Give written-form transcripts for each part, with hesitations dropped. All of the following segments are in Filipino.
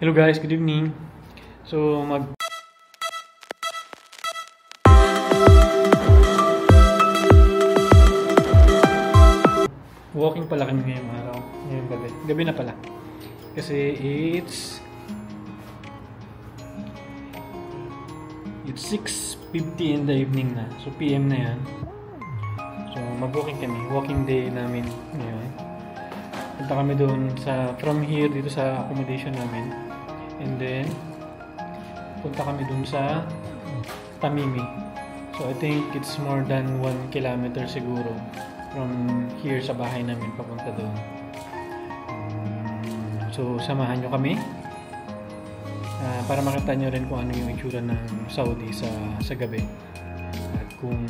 Hello guys, good evening. So walking pala kami ngayong araw, ngayong gabi. Gabi na pala. Kasi it's 6:50 in the evening na. So PM na yan. So mag-walking kami. Walking day namin ngayon. Punta kami doon from here dito sa accommodation namin. And then punta kami doon sa Tamimi. So I think it's more than 1 kilometer siguro from here sa bahay namin papunta doon. So samahan nyo kami para makita nyo rin kung ano yung itsura ng Saudi sa gabi at kung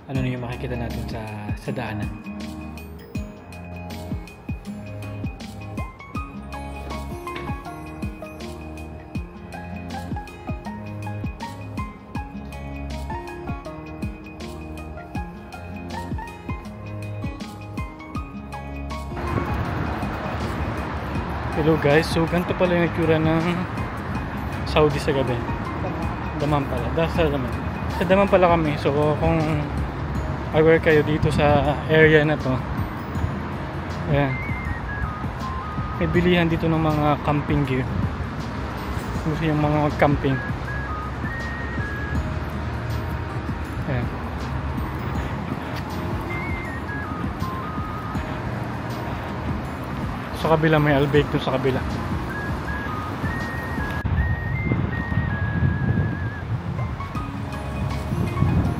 ano na yung makikita natin sa daanan. Hello guys, so ganito pala yung itsura ng Saudi sa gabi. Daman pala, sa Daman pala kami. So kung aware kayo dito sa area na to, ayan, may bilihan dito ng mga camping gear. Gusto yung mga camping. Ayan. Sa kabila may Albaik dun sa kabila.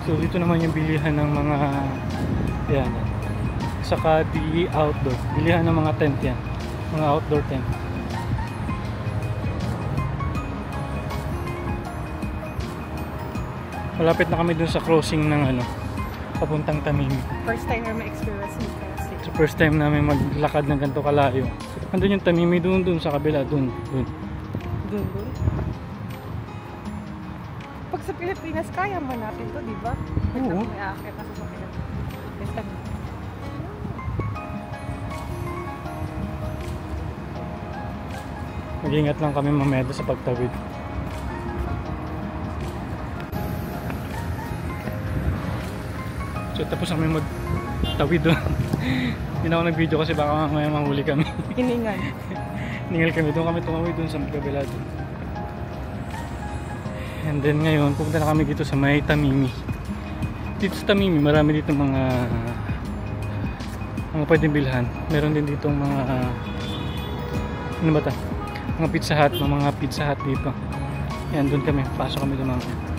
So dito naman yung bilihan ng mga yan. Saka di outdoor. Bilihan ng mga tent yan. Mga outdoor tent. Malapit na kami dun sa crossing ng papuntang Tamimi. First time na ma-experience nito. So first time namin maglakad ng ganito kalayo. Andun yung Tamimi dun sa kabila, dun. Pag sa Pilipinas, kaya man natin to, di ba? Oo. May akit na sa Pilipinas. Mag-ingat lang kami mamaya sa pagtawid. So tapos kami magtawid doon. Hindi na ako nag-video kasi baka mamaya mahuli kami. Hiningal kami doon, kami tumawid doon sa kabila doon. And then ngayon, pupunta na kami dito sa may Tamimi. Dito sa Tamimi, marami dito mga pwedeng bilhan. Meron din dito mga ano ba ito? Mga pizza hut dito. Yan, doon kami. Pasok kami doon mamaya.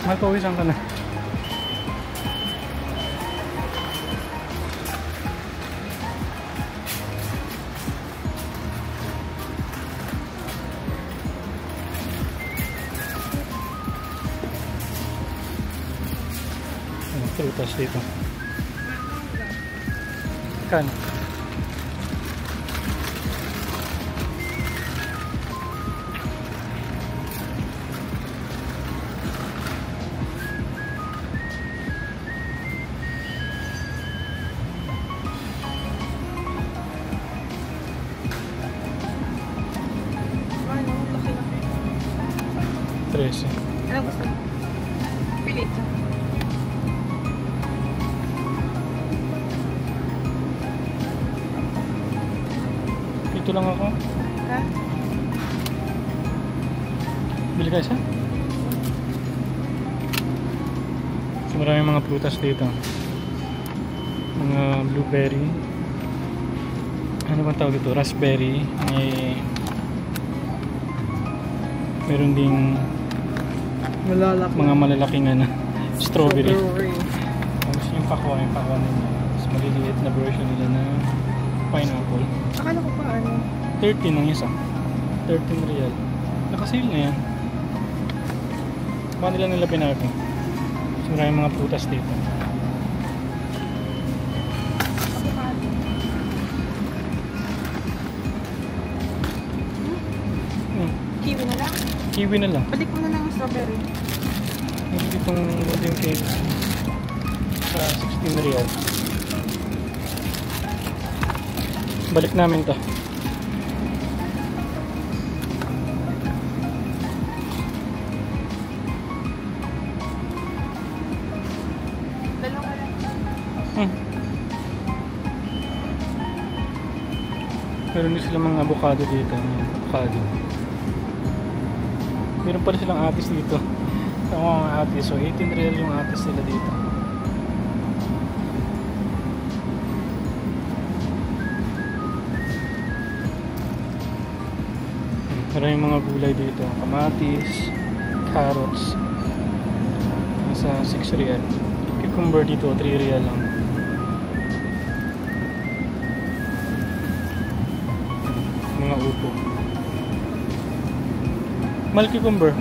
Magpawisan ka na. Prutas dito. Kan. Ano gusto mo? Pili. Dito lang ako. Ha? Bili ka isa? So maraming mga prutas dito. Mga blueberry. Ano bang tawag dito? Raspberry. Meron ding mga malalaking strawberry. Tapos yung pakwan nila. Mas maliliit na version nila na pineapple. Akala ko pa 13 ang isa. 13 real. Nakasale na yan. Baka nila pinapin. So maraming mga prutas dito. Kiwi na lang? Kiwi na lang. Balik mo na lang yung strawberry. Hindi itong golden cake sa 16 real. Balik namin to. Dalawa lang. Meron din silang mga avocado dito. Avocado. Meron pala silang atis dito. Ito mga atis. So 18 real yung atis nila dito. Meron yung mga gulay dito. Kamatis, carrots. Nasa 6 real. Cucumber dito 3 real lang. Mga upo. Mahal cucumber.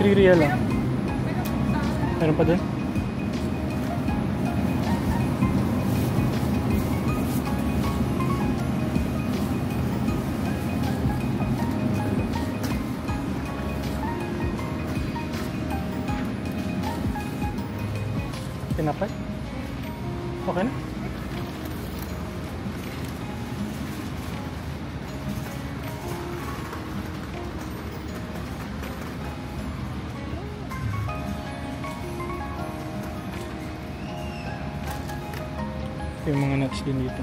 3 real lang. Meron pa din? Tinapay? Okay na? Yung mga nuts din dito.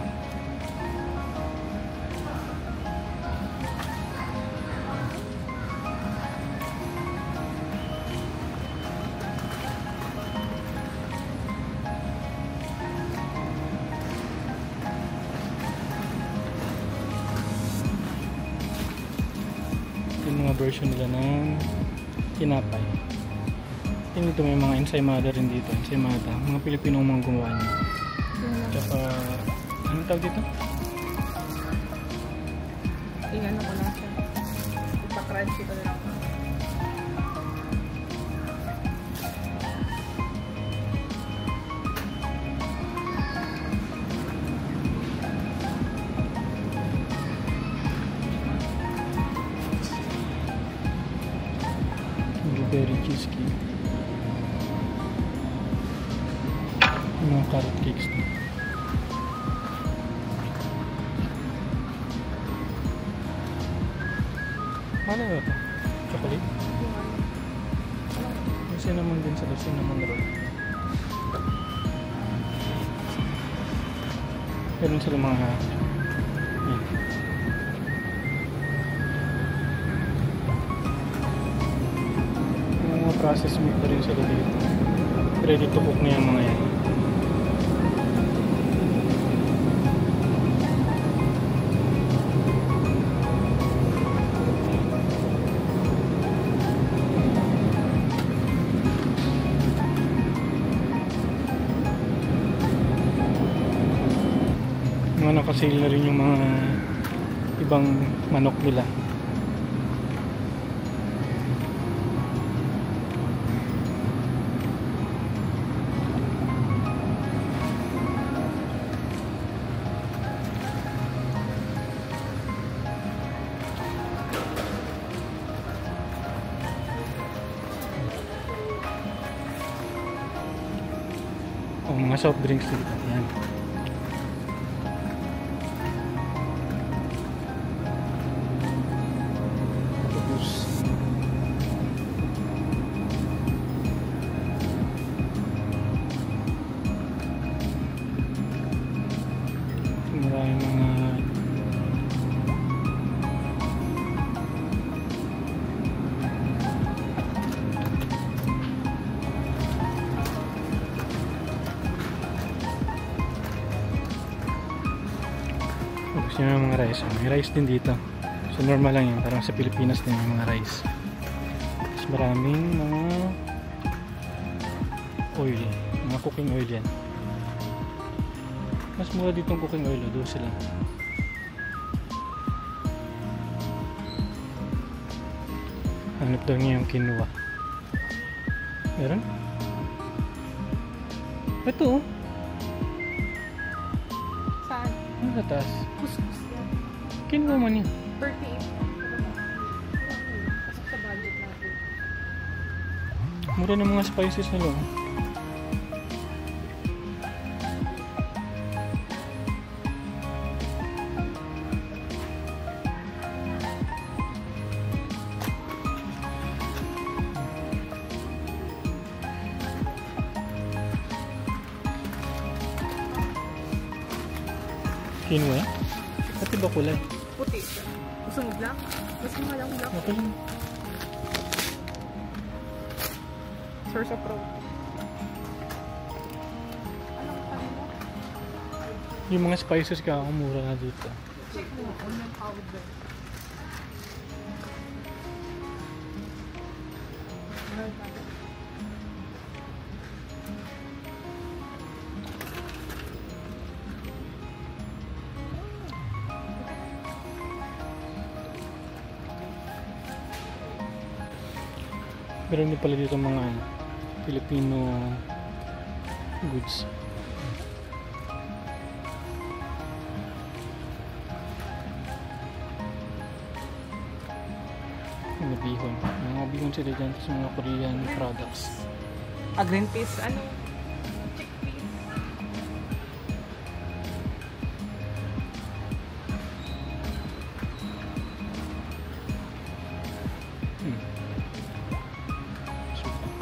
Yung mga version nila ng tinapay. Tingnan dito may mga ensaymada rin dito. Ensaymada. Mga Pilipino mga gumawa niya. Tsaka, anong tawag dito? Ingano ko lang siya. Ipa-crunchy ko lang. Blueberry cheesecake. Mga carrot cakes na. Ano ba ito? Chocolate? May cinnamon din sila, cinnamon roll. Meron sila mga yan. Yung mga processed meat na rin sila dito. Ready to cook na yung mga yan. Mga nakasale na rin yung mga ibang manok nila. O mga soft drinks dito. Yan. Maraming mga gusto nyo ng mga rice. May rice din dito. So normal lang yun. Parang sa Pilipinas din yung mga rice. Tapos maraming mga oil. Mga cooking oil yan. Mas mura dito ang cooking oil. Doon sila. Hanap daw niya yung quinoa. Meron? Ito oh. Saan? Ano sa taas? Kuskus yan. Quinoa man yan. 38. Pasok sa budget natin. Mura ng mga spices nila. Oh. Quinoa? Pati ba kulay? Puti siya. Gusto mo black? Gusto mo lang black? Okay lang. Source of protein. Anong kanina? Yung mga spices ka, mura na dito. Check mo. Onion powder. Meron din pala dito mga Filipino goods. Mga bihon. Mga bihon sila dyan sa mga Korean products. Green peas. Ano? Chickpeas. Super.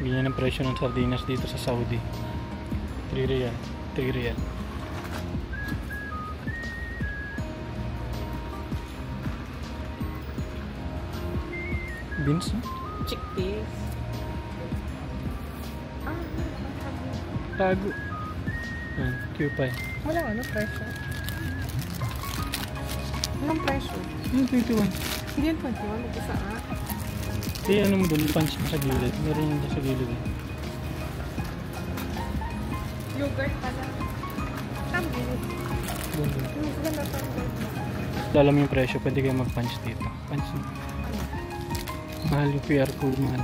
Ganyan ang presyo ng sardinas dito sa Saudi. 3 real. 3 real. Beans? Chickpeas. Tago. Cupay. Walang ano, presyo. Walang presyo. 21. Hindi yan 21. Mag-isa Eh, ano mo doon? Punch mo sa gilid. Meron yung sa gilid. Yogurt pala. Sabi. Doon. Ganda pa. Alam mo yung presyo, pwede kayo mag-punch dito. Punch mo. Mahal yung QR code, mahal.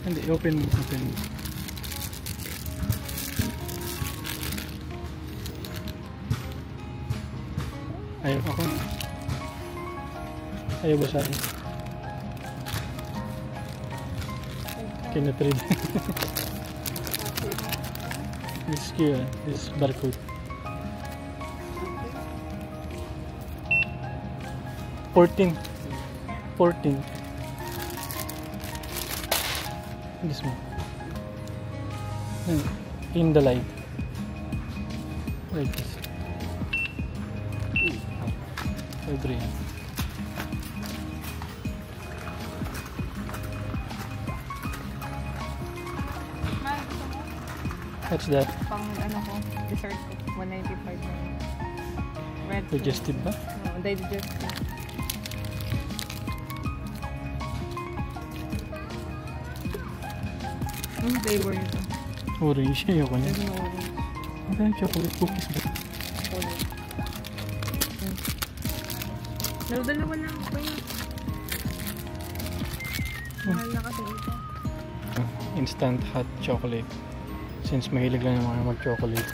Hindi, open mo. Open mo. Ayaw ako. Ayaw ba sa akin? Kinatrade. This QR, this barcode. 14. This one. In the light. Like this. Agree. What's that? Pang ano ko, dessert ko. 195 na. Red tea. Digestive ba? Digestive. Yung flavor nito. Orange. Ayoko niya. There's no orange. Okay, chocolate cookies ba? Orange. Dalawa lang ako yun. Mahal na kasi ito. Instant hot chocolate. Since mahilig lang yung mga mag-chocolate.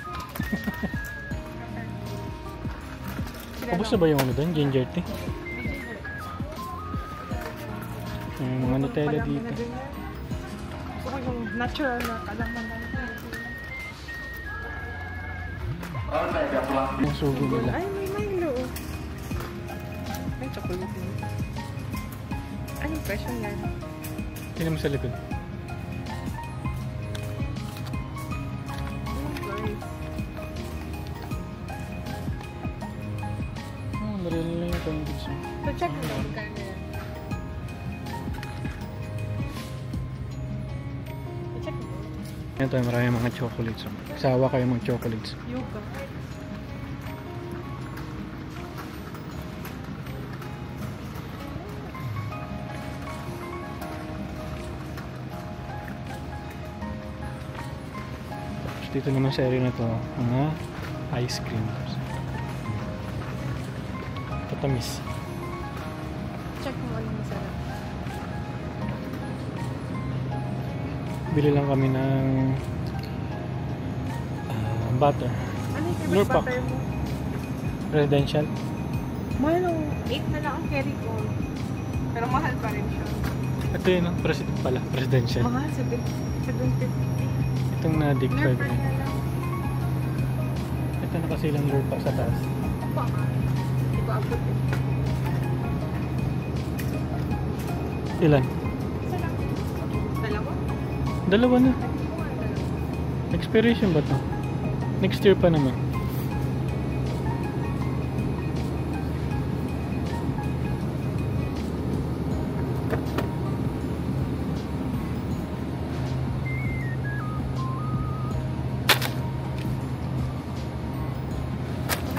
Ubus na ba yung ano doon? Ginger tea? Yung mga Nutella dito. Gusto ko yung natural na kalaman na Yung sugo nila. Ay, may Milo. May chocolate din. Anong presyo yan? Tingnan mo sa likod. Anong price? Maril lang yung candies mo. So, check mo lang magkano yan. I-check mo. Ito, maraming mga chocolates. Sawa kayo mga chocolates. Yuka. dito naman sa area na to, mga ice cream. Patamis. Check mo ano masarap. Bili lang kami ng butter. Ano yung Lure favorite pack. butter mo? Residential. Mahal ang 8 na lang ang carry ko. Pero mahal pa rin siya. Ito yun, no? Presidential. Mahal, 750. Itong na-dig Lure 5 pa rin. niya lang. Ito nakasilang lure pack sa taas. Baka. Di ba abot eh. Ilan? Isa lang. Dalawa? Dalawa na. Ay, hindi ko nga dalawa. Expiration ba to? Next year pa naman.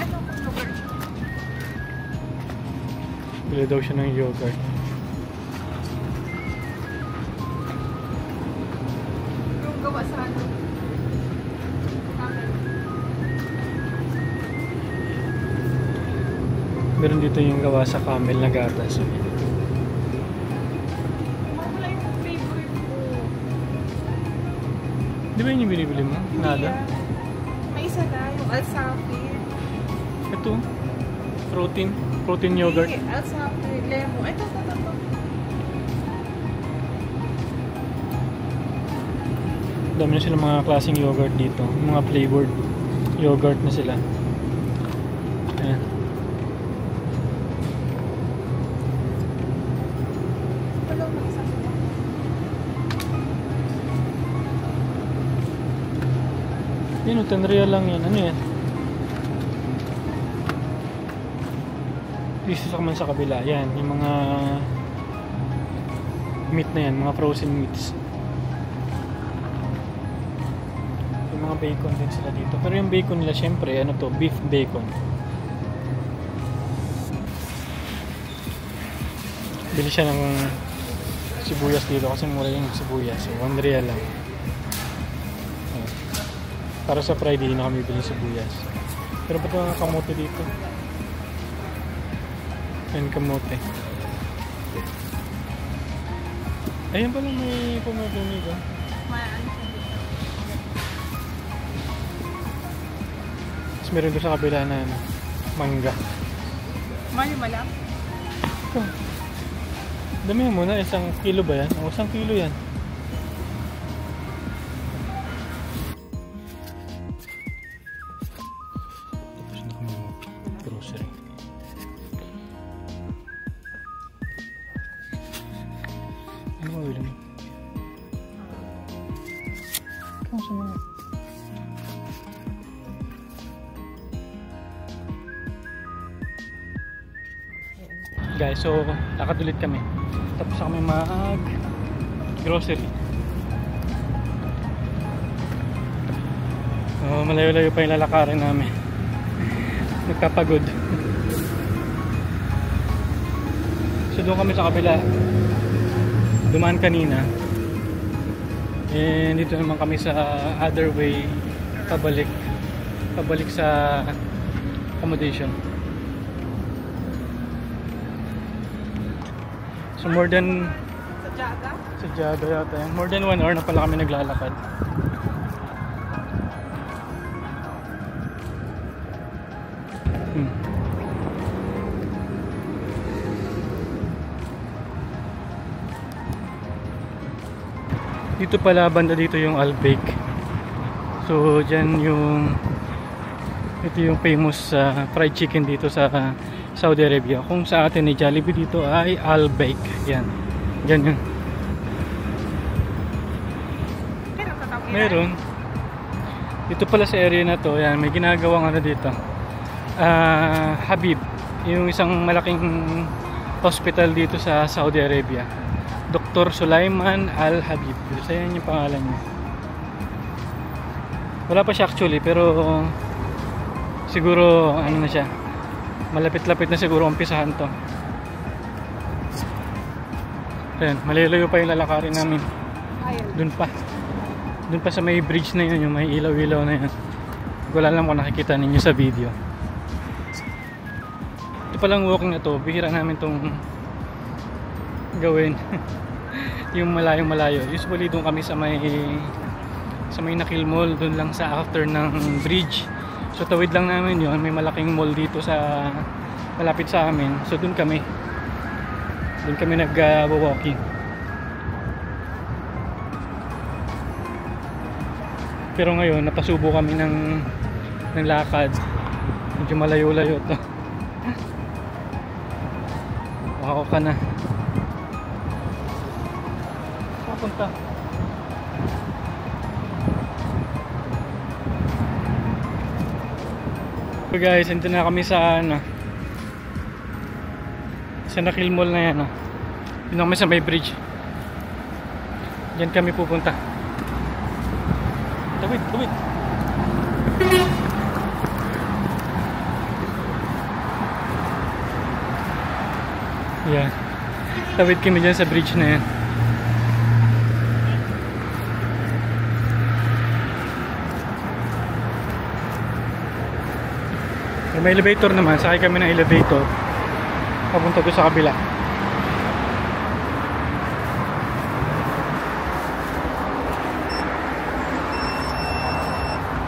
Ano kung yogurt? Bili daw siya ng yogurt. Yung gawa sa ano? Meron dito yung gawa sa camel na gatas. Wala yung favorite ko. Di ba yun yung binibili mo? Nada? Hindi, may isa na, yung Alsafir. Ito. Protein yogurt. Hindi, Alsafir, lemon. Ito. Dami na sila mga klaseng yogurt dito. Mga flavored yogurt na sila. Ayan. Wala mo isa sila. Yun, 10 real lang yan. Ano yan? Dito sa kaman sa kabila. Yan, yung mga meat na yan. Mga frozen meats. Yung mga bacon din sila dito. Pero yung bacon nila, syempre, ano to? Beef bacon. Bili siya ng sibuyas dito kasi mura yung sibuyas. So, 1 real lang. Ayan. Para sa Friday, hindi na kami bili sibuyas. Pero ba't mga kamote dito? Ayan, kamote. Ayan pala may pomegranate. Mayaan siya dito. Tapos meron doon sa kabila na ano, mangga. Malima lang? Ito. Damihan mo na, 1 kilo ba yan? O 1 kilo yan. Tapos na kami grocery. Ano ba willing mo? Ikaw sa mga... Guys, so nakadulit kami. Tapos na kami mag grocery. So, malayo-layo pa yung lalakarin namin. Nagpapagod. So doon kami sa kabila. Dumaan kanina. And dito naman kami sa other way pabalik sa accommodation. So more than Sa Jaga? yata yan. More than 1 hour na pala kami naglalakad. Dito pala banda dito yung Albaik. So dyan ito yung famous fried chicken dito sa Saudi Arabia. Kung sa atin ni Jollibee dito ay Albaik. Yan. Dyan yun. Meron. Dito pala sa area na to, yan, may ginagawang ano dito. Habib. Yung isang malaking hospital dito sa Saudi Arabia. Dr. Sulaiman Al Habib. So yan yung pangalan niya. Wala pa siya actually, pero siguro ano na siya. Malapit-lapit na siguro umpisahan to. Ayan, malayo pa yung lalakarin namin. Ayun. Dun pa. Doon pa sa may bridge na yun, yung may ilaw-ilaw na yun. Wala lang kung nakikita ninyo sa video. Ito palang walking na to, bihira namin tong gawin. Yung malayong malayo. Usually doon kami sa may Nakil Mall, doon lang sa after ng bridge. So tawid lang namin yun, may malaking mall dito sa malapit sa amin. So doon kami nag-walking. Pero ngayon napasubo kami ng lakad. Medyo malayo-layo to. Ako ka na. Papunta. So guys, ito na kami sa sa Nakil Mall na yan. Yun kami sa may bridge. Diyan kami pupunta. Tawid. Yan. Tawid kami dyan sa bridge na yan. May elevator naman, sakay kami ng elevator papunta doon sa kabila.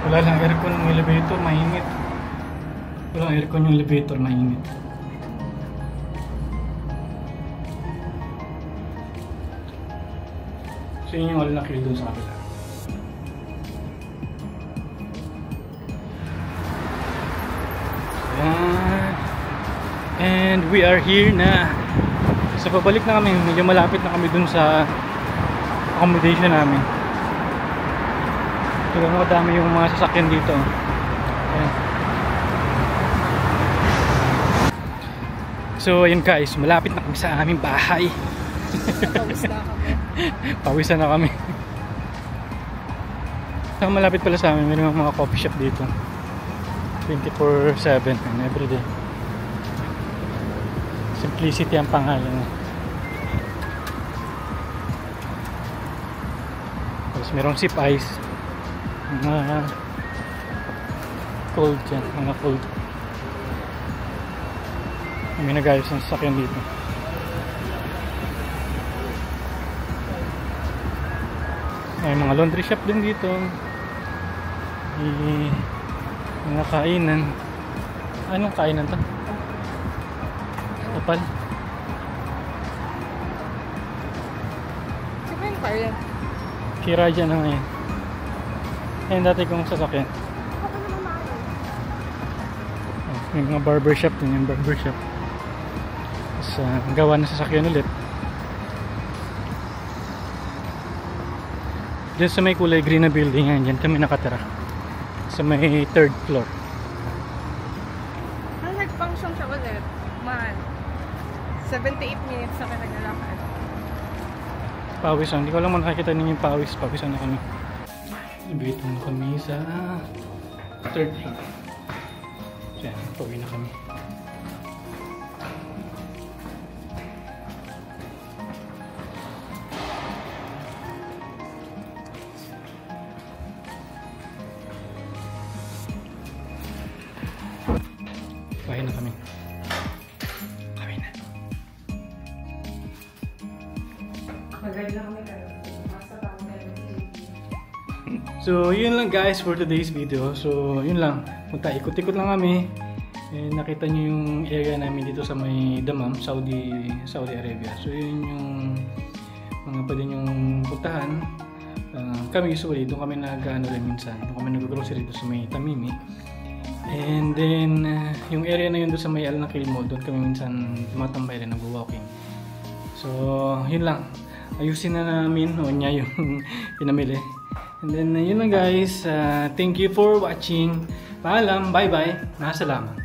Wala lang aircon ng elevator, mainit. Walang aircon yung elevator, mainit. So yun yung wala nakil doon sa kabila. And we are here na. So pabalik na kami, medyo malapit na kami dun sa accommodation namin. So gano'n kadami yung mga sasakyan dito. Ayan. So ayun guys, malapit na kami sa aming bahay. Pawis na kami. Pawisan na kami. So malapit pala sa amin, mayroon mga coffee shop dito 24/7 and everyday. Simplicity ang pangalan. Tapos merong sip ice, mga cold dyan, mga cold. May nagayos ng sasakyan dito. May mga laundry shop din dito. Mga kainan. Anong kainan to? Kapal. Sino yung client? Kira dyan na ngayon. Ayan dati kong sasakyan. May mga barbershop din yung barbershop. Tapos gawa na sasakyan ulit. Diyan sa may kulay green na building yan, dyan kami nakatira. Sa may 3rd floor. Ano nag-function siya ulit? Man. 78 minutes na naglalakad. Pawis lang. Hindi ko lang nakakita ninyo yung pawis. Pawisan na kami. Ibito na kami sa 3rd floor. Diyan, pawi na kami. Pawi na kami. Pawi na. Magaling na kami kayo. So, yun lang guys for today's video. So, yun lang. Punta, ikot-ikot lang kami. Nakita nyo yung area namin dito sa may Dammam, Saudi Arabia. So, yun yung mga pwede nyong puntahan. Kami usually, doon kami nag-ano rin minsan. Doon kami nag-grocery dito sa may Tamimi. And then, yung area na yun doon sa may Al Nakil Mall, doon kami minsan tumatambay rin, nag-walking. So, yun lang. Ayusin na namin o niya yung pinamili. And then, yun lang guys. Thank you for watching. Paalam. Bye-bye. Nakasalamat.